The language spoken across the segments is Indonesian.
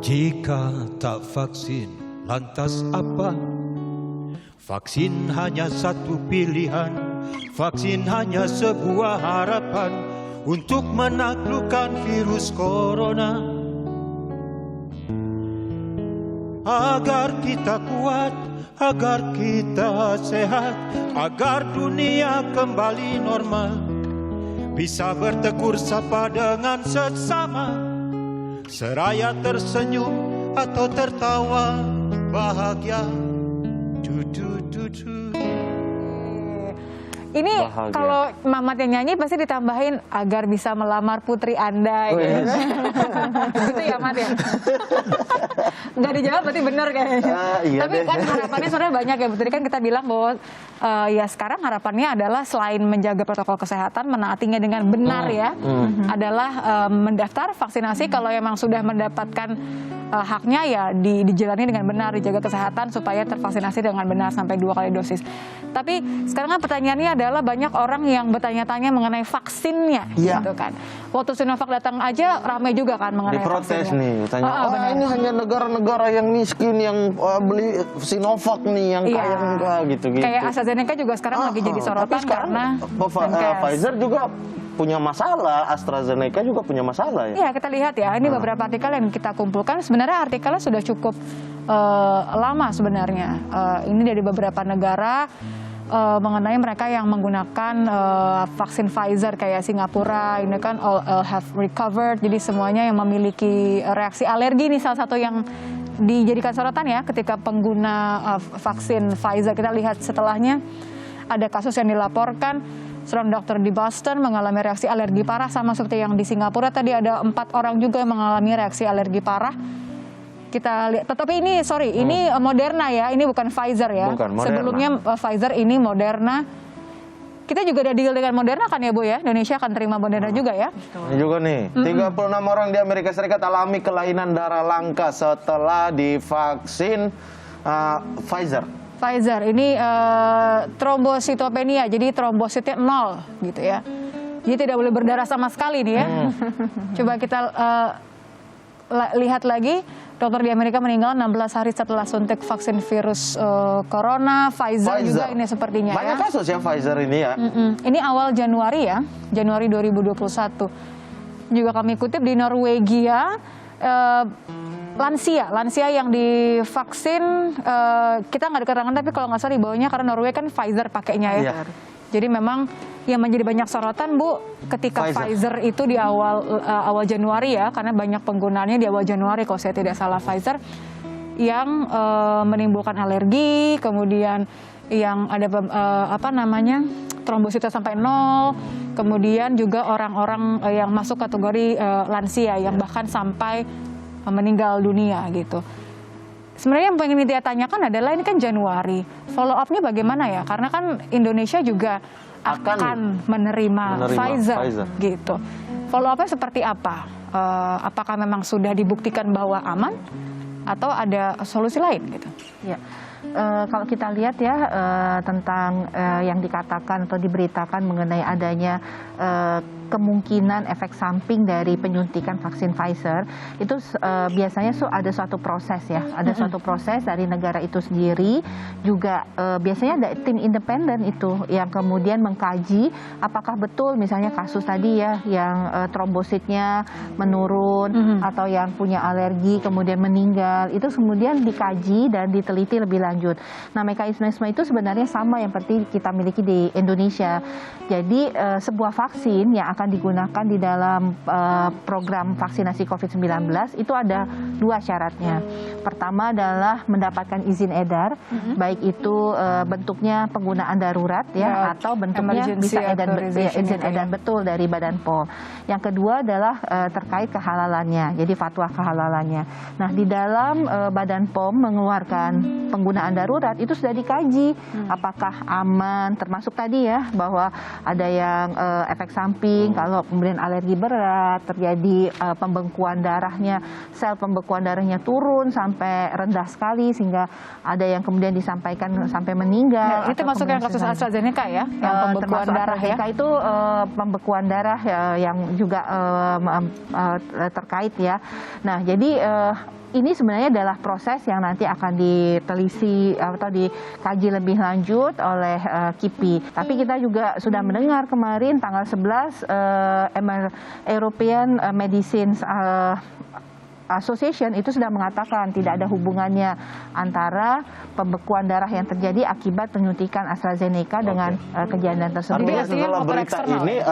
Jika tak vaksin, lantas apa? Vaksin hanya satu pilihan, vaksin hanya sebuah harapan untuk menaklukkan virus corona. Agar kita kuat, agar kita sehat, agar dunia kembali normal, bisa bertegur sapa dengan sesama, seraya tersenyum atau tertawa bahagia. Ini bahagia. Kalau Mamat yang nyanyi pasti ditambahin agar bisa melamar putri Anda. Gitu. Gitu ya, Mat ya? Nggak dijawab berarti benar kayaknya. Iya tapi kan harapannya sebenarnya banyak ya. Tadi kan kita bilang bahwa ya sekarang harapannya adalah selain menjaga protokol kesehatan, menaatinya dengan benar ya, adalah mendaftar vaksinasi kalau memang sudah mendapatkan haknya ya dijalani dengan benar, dijaga kesehatan supaya tervaksinasi dengan benar sampai 2 kali dosis. Tapi sekarang kan pertanyaannya adalah banyak orang yang bertanya-tanya mengenai vaksinnya, gitu kan. Waktu Sinovac datang aja ramai juga kan mengenai diprotes vaksinnya. Nih, tanya, ini hanya negara-negara yang miskin yang beli Sinovac nih, yang kaya enggak gitu-gitu. Kayak AstraZeneca juga sekarang lagi jadi sorotan karena Pfizer juga punya masalah, AstraZeneca juga punya masalah ya. Iya, kita lihat ya, ini beberapa artikel yang kita kumpulkan. Sebenarnya artikelnya sudah cukup lama sebenarnya. Ini dari beberapa negara mengenai mereka yang menggunakan vaksin Pfizer kayak Singapura, ini kan all have recovered. Jadi semuanya yang memiliki reaksi alergi ini salah satu yang dijadikan sorotan ya ketika pengguna vaksin Pfizer. Kita lihat setelahnya ada kasus yang dilaporkan. Seorang dokter di Boston mengalami reaksi alergi parah sama seperti yang di Singapura. Tadi ada 4 orang juga yang mengalami reaksi alergi parah. Kita lihat, tetapi ini ini Moderna ya, ini bukan Pfizer ya. Bukan, Moderna. Sebelumnya Pfizer, ini Moderna. Kita juga ada deal dengan Moderna kan ya Bu ya? Indonesia akan terima Moderna juga ya? Ini juga nih, 36 orang di Amerika Serikat alami kelainan darah langka setelah divaksin Pfizer. Pfizer ini trombositopenia, jadi trombositnya 0 gitu ya. Jadi tidak boleh berdarah sama sekali nih ya. Coba kita lihat lagi, dokter di Amerika meninggal 16 hari setelah suntik vaksin virus corona. Pfizer juga ini sepertinya banyak kasus ya Pfizer ini ya. Ini awal Januari ya, Januari 2021. Juga kami kutip di Norwegia, lansia yang divaksin, kita nggak ada keterangan tapi kalau nggak salah di bawahnya karena Norway kan Pfizer pakainya ya. Jadi memang yang menjadi banyak sorotan Bu ketika Pfizer itu di awal Januari ya, karena banyak penggunaannya di awal Januari kalau saya tidak salah Pfizer yang menimbulkan alergi, kemudian yang ada trombositnya sampai 0, kemudian juga orang-orang yang masuk kategori lansia yang bahkan sampai meninggal dunia gitu. Sebenarnya yang pengen dia tanyakan adalah ini kan Januari, follow up-nya bagaimana ya? Karena kan Indonesia juga akan menerima Pfizer gitu. Follow up-nya seperti apa? Apakah memang sudah dibuktikan bahwa aman atau ada solusi lain gitu? Ya. Kalau kita lihat ya tentang yang dikatakan atau diberitakan mengenai adanya kemungkinan efek samping dari penyuntikan vaksin Pfizer itu biasanya ada suatu proses ya, ada suatu proses dari negara itu sendiri juga biasanya ada tim independen itu yang kemudian mengkaji apakah betul misalnya kasus tadi ya yang trombositnya menurun atau yang punya alergi kemudian meninggal, itu kemudian dikaji dan diteliti lebih lanjut. Nah, mekanisme itu sebenarnya sama yang seperti kita miliki di Indonesia. Jadi sebuah vaksin yang akan digunakan di dalam program vaksinasi COVID-19 itu ada 2 syaratnya. Pertama adalah mendapatkan izin edar, baik itu bentuknya penggunaan darurat ya atau bentuknya bisa izin edar betul dari Badan POM. Yang kedua adalah terkait kehalalannya, jadi fatwa kehalalannya. Nah, di dalam Badan POM mengeluarkan penggunaan penggunaan darurat itu sudah dikaji apakah aman, termasuk tadi ya bahwa ada yang efek samping kalau kemudian alergi berat, terjadi pembekuan darahnya, sel pembekuan darahnya turun sampai rendah sekali sehingga ada yang kemudian disampaikan sampai meninggal. Ya, itu masuk yang kasus AstraZeneca ya, yang pembekuan darah ya. Itu pembekuan darah yang juga terkait ya. Nah, jadi ini sebenarnya adalah proses yang nanti akan diteliti atau dikaji lebih lanjut oleh KIPI. Tapi kita juga sudah mendengar kemarin tanggal 11 European Medicines Association itu sudah mengatakan tidak ada hubungannya antara pembekuan darah yang terjadi akibat penyuntikan AstraZeneca dengan kejadian tersebut. Artinya setelah berita ini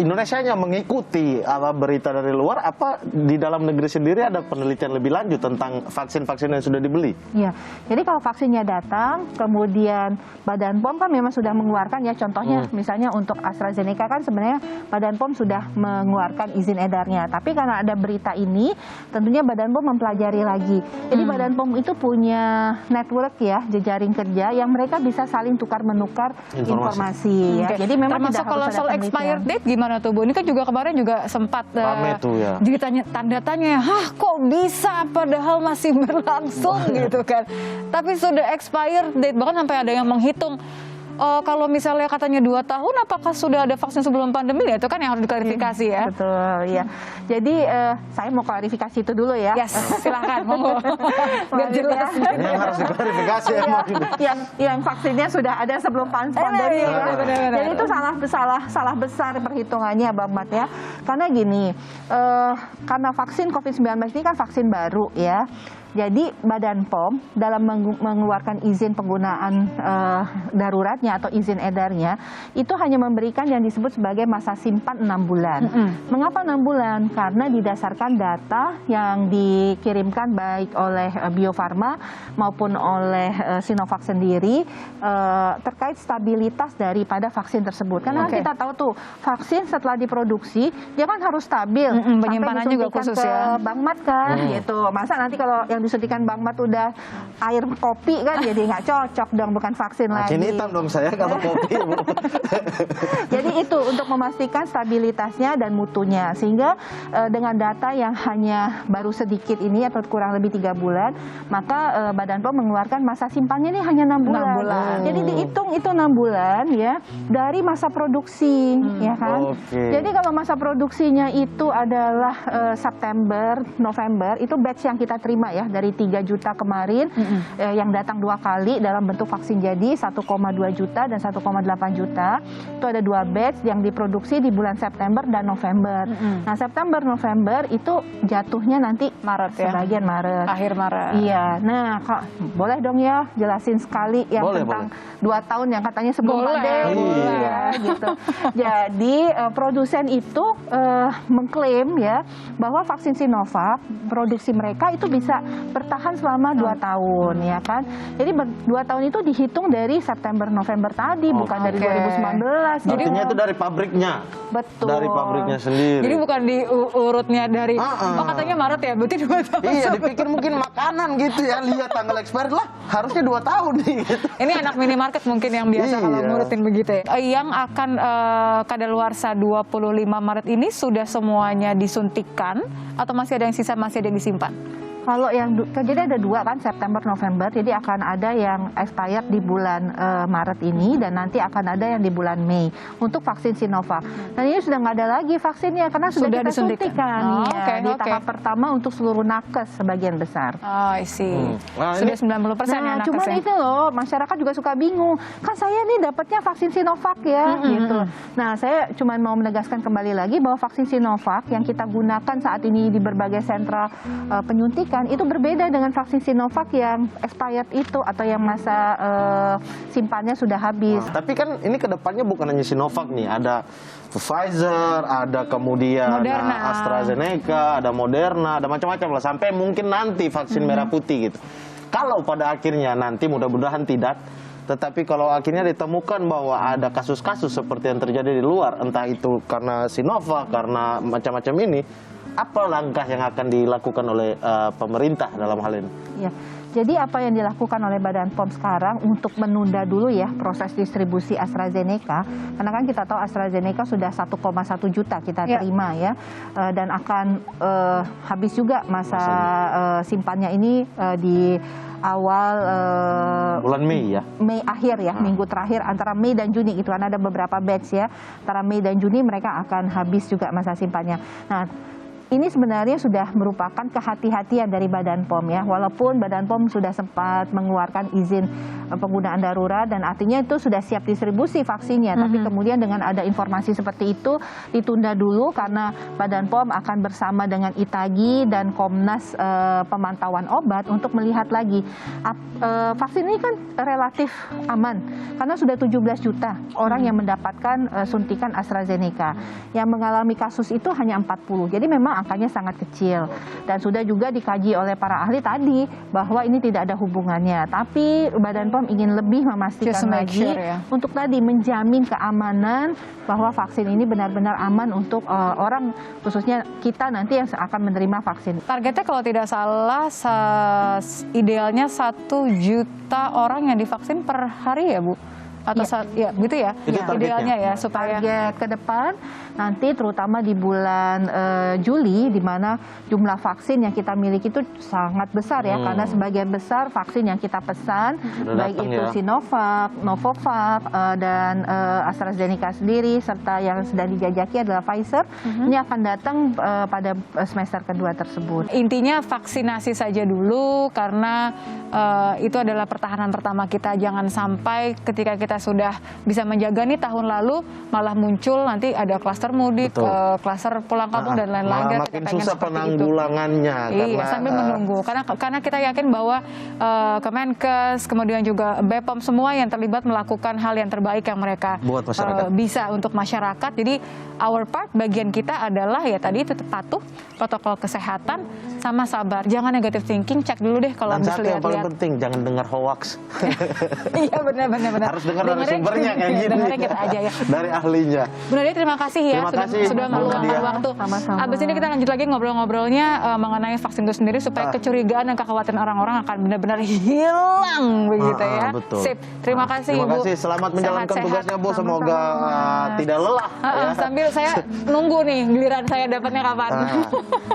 Indonesia hanya mengikuti berita dari luar, apa di dalam negeri sendiri ada penelitian lebih lanjut tentang vaksin-vaksin yang sudah dibeli? Ya, jadi kalau vaksinnya datang, kemudian Badan POM kan memang sudah mengeluarkan ya, contohnya misalnya untuk AstraZeneca kan sebenarnya Badan POM sudah mengeluarkan izin edarnya, tapi karena ada berita ini tentunya Badan POM mempelajari lagi. Jadi Badan POM itu punya network ya, jejaring kerja yang mereka bisa saling tukar-menukar informasi ya. Jadi memang termasuk tidak kalau harus soal ada expired penelitian. date gimana tuh Bu? Ini kan juga kemarin juga sempat Rame tuh ya. ditanya tanda tanya, hah kok bisa padahal masih berlangsung gitu kan. Tapi sudah expired date, bahkan sampai ada yang menghitung kalau misalnya katanya 2 tahun, apakah sudah ada vaksin sebelum pandemi? Ya, itu kan yang harus diklarifikasi ya. Betul, ya. Jadi saya mau klarifikasi itu dulu ya. Yes, silakan. Biar jelas. Ini yang harus diklarifikasi emang. Yang vaksinnya sudah ada sebelum pandemi. Iya, benar-benar. Jadi itu salah besar perhitungannya Bang Mat ya. Karena gini, karena vaksin COVID-19 ini kan vaksin baru ya. Jadi Badan POM dalam mengeluarkan izin penggunaan daruratnya atau izin edarnya itu hanya memberikan yang disebut sebagai masa simpan 6 bulan. Mengapa 6 bulan? Karena didasarkan data yang dikirimkan baik oleh Bio Farma maupun oleh Sinovac sendiri terkait stabilitas daripada vaksin tersebut. Karena kita tahu tuh vaksin setelah diproduksi dia kan harus stabil. Penyimpanannya juga khusus ya. Bang Mat kan gitu. Masa nanti kalau yang disuntikan Bang Mat udah air kopi kan jadi nggak cocok dong, bukan vaksin lagi. Makin hitam dong saya kalau kopi. Jadi itu untuk memastikan stabilitasnya dan mutunya, sehingga dengan data yang hanya baru sedikit ini atau kurang lebih 3 bulan, maka Badan POM mengeluarkan masa simpannya ini hanya 6 bulan. Jadi dihitung itu 6 bulan ya dari masa produksi ya kan. Jadi kalau masa produksinya itu adalah September, November, itu batch yang kita terima ya dari 3 juta kemarin yang datang 2 kali dalam bentuk vaksin jadi 1,2 juta dan 1,8 juta. Itu ada 2 batch yang diproduksi di bulan September dan November. Nah, September November itu jatuhnya nanti Maret ya. Sebagian Maret. Akhir Maret. Iya. Nah, boleh dong ya jelasin sekali yang tentang 2 tahun yang katanya sebelum pandemi ya gitu. Jadi produsen itu mengklaim ya bahwa vaksin Sinovac produksi mereka itu bisa bertahan selama 2 tahun ya kan. Jadi 2 tahun itu dihitung dari September November tadi, bukan dari 2019. Jadi itu dari pabriknya. Betul. Dari pabriknya sendiri. Jadi bukan diurutnya dari katanya Maret ya, berarti 2 tahun. Iya, dipikir mungkin makanan gitu ya, lihat tanggal expired lah harusnya 2 tahun nih gitu. Ini anak minimarket mungkin yang biasa kalau ngurutin begitu ya. Yang akan kadaluarsa 25 Maret ini sudah semuanya disuntikan atau masih ada yang sisa, masih ada yang disimpan? Kalau yang jadi ada 2 kan, September November, jadi akan ada yang expired di bulan Maret ini dan nanti akan ada yang di bulan Mei untuk vaksin Sinovac. Dan ini sudah nggak ada lagi vaksinnya karena sudah kita suntikan di tahap pertama untuk seluruh nakes sebagian besar. Oh, I see. Sudah 90% ya nakes. Cuman itu loh, masyarakat juga suka bingung. Kan saya nih dapatnya vaksin Sinovac ya, gitu. Nah, saya cuma mau menegaskan kembali lagi bahwa vaksin Sinovac yang kita gunakan saat ini di berbagai sentra penyuntikan itu berbeda dengan vaksin Sinovac yang expired itu atau yang masa simpannya sudah habis. Tapi kan ini kedepannya bukan hanya Sinovac nih, ada Pfizer, ada kemudian AstraZeneca, ada Moderna, ada macam-macam lah, sampai mungkin nanti vaksin merah putih gitu. Kalau pada akhirnya nanti mudah-mudahan tidak, tetapi kalau akhirnya ditemukan bahwa ada kasus-kasus seperti yang terjadi di luar, entah itu karena Sinovac, karena macam-macam ini, apa langkah yang akan dilakukan oleh pemerintah dalam hal ini? Ya, Jadi apa yang dilakukan oleh Badan POM sekarang untuk menunda dulu ya proses distribusi AstraZeneca, karena kan kita tahu AstraZeneca sudah 1,1 juta kita terima ya, dan akan habis juga masa simpannya ini di awal bulan Mei ya. Mei akhir ya, minggu terakhir antara Mei dan Juni itu kan ada beberapa batch ya. Antara Mei dan Juni mereka akan habis juga masa simpannya. Nah, ini sebenarnya sudah merupakan kehati-hatian dari Badan POM ya. Walaupun Badan POM sudah sempat mengeluarkan izin penggunaan darurat dan artinya itu sudah siap distribusi vaksinnya. Tapi kemudian dengan ada informasi seperti itu ditunda dulu karena Badan POM akan bersama dengan ITAGI dan Komnas Pemantauan Obat untuk melihat lagi vaksin ini kan relatif aman karena sudah 17 juta orang yang mendapatkan suntikan AstraZeneca. Yang mengalami kasus itu hanya 40. Jadi memang angkanya sangat kecil dan sudah juga dikaji oleh para ahli tadi bahwa ini tidak ada hubungannya. Tapi Badan POM ingin lebih memastikan lagi untuk tadi menjamin keamanan bahwa vaksin ini benar-benar aman untuk orang khususnya kita nanti yang akan menerima vaksin. Targetnya kalau tidak salah idealnya 1 juta orang yang divaksin per hari ya Bu? Atau ya gitu ya, idealnya ya supaya target ke depan nanti terutama di bulan Juli di mana jumlah vaksin yang kita miliki itu sangat besar ya karena sebagian besar vaksin yang kita pesan baik itu Sinovac, Novavax dan AstraZeneca sendiri serta yang sedang dijajaki adalah Pfizer ini akan datang pada semester kedua tersebut. Intinya vaksinasi saja dulu karena itu adalah pertahanan pertama kita. Jangan sampai ketika kita sudah bisa menjaga nih tahun lalu malah muncul nanti ada klaster mudik, klaster pulang kampung dan lain-lain. Makin susah penanggulangannya. Iya, sambil menunggu. Karena kita yakin bahwa Kemenkes, kemudian juga BPOM semua yang terlibat melakukan hal yang terbaik yang mereka bisa untuk masyarakat. Jadi our part, bagian kita adalah ya tadi itu patuh protokol kesehatan sama sabar. Jangan negative thinking, cek dulu deh kalau bisa lihat-lihat. Yang paling penting jangan dengar hoax. Iya benar. Harus dengar dari sumbernya kayak gini. Dengarnya kita aja ya. Dari ahlinya. Bu Nadia terima kasih ya sudah meluangkan waktu. Sama-sama. Abis ini kita lanjut lagi ngobrol-ngobrolnya mengenai vaksin itu sendiri supaya kecurigaan dan kekhawatiran orang-orang akan benar-benar hilang begitu ya. Betul. Sip. Terima kasih Terima Bu. kasih. Selamat menjalankan tugasnya Bu. Semoga tidak lelah. Ya. Sambil saya nunggu nih giliran saya dapatnya kapan.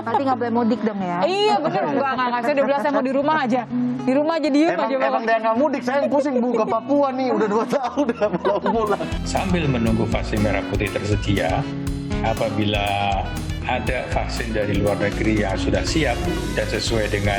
Nanti nggak boleh mudik dong ya. Iya benar enggak. Saya udah bilang saya mau di rumah aja. Di rumah aja diem aja. Emang dia nggak mudik. Saya yang pusing Bu ke Papua nih. Udah 2 tahun udah belum pulang. Sambil menunggu vaksin merah putih tersedia, apabila ada vaksin dari luar negeri yang sudah siap dan sesuai dengan